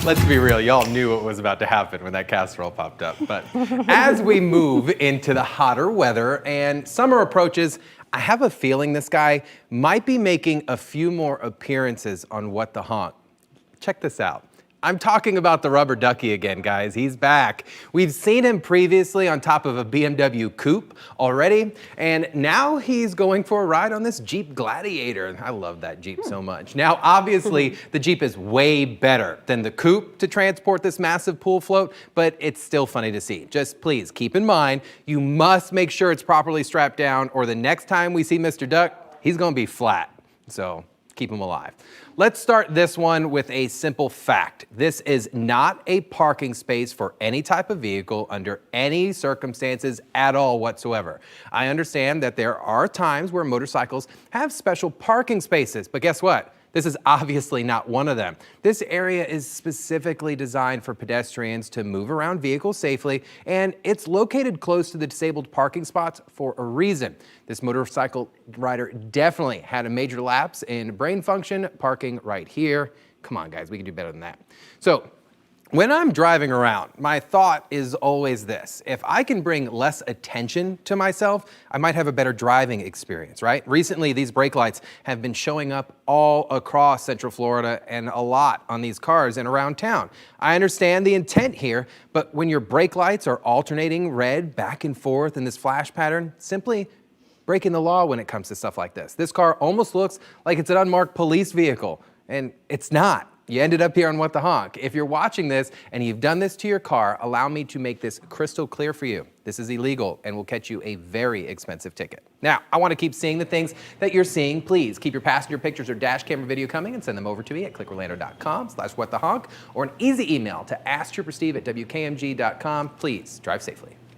Let's be real, y'all knew what was about to happen when that casserole popped up. But as we move into the hotter weather and summer approaches, I have a feeling this guy might be making a few more appearances on What the Honk. Check this out. I'm talking about the rubber ducky again, guys. He's back. We've seen him previously on top of a BMW coupe already, and now he's going for a ride on this Jeep Gladiator. I love that Jeep so much. Now, obviously, the Jeep is way better than the coupe to transport this massive pool float, but it's still funny to see. Just please keep in mind, you must make sure it's properly strapped down, or the next time we see Mr. Duck, he's gonna be flat. So keep him alive. Let's start this one with a simple fact. This is not a parking space for any type of vehicle under any circumstances at all whatsoever. I understand that there are times where motorcycles have special parking spaces, but guess what? This is obviously not one of them. This area is specifically designed for pedestrians to move around vehicles safely, and it's located close to the disabled parking spots for a reason. This motorcycle rider definitely had a major lapse in brain function parking right here. Come on, guys, we can do better than that. So, when I'm driving around, my thought is always this: if I can bring less attention to myself, I might have a better driving experience, right? Recently, these brake lights have been showing up all across Central Florida and a lot on these cars and around town. I understand the intent here, but when your brake lights are alternating red back and forth in this flash pattern, simply breaking the law when it comes to stuff like this. This car almost looks like it's an unmarked police vehicle, and it's not. You ended up here on What the Honk. If you're watching this and you've done this to your car, allow me to make this crystal clear for you. This is illegal and will catch you a very expensive ticket. Now, I want to keep seeing the things that you're seeing. Please keep your passenger pictures or dash camera video coming and send them over to me at clickorlando.com/whatthehonk or an easy email to asktroopersteve@wkmg.com. Please drive safely.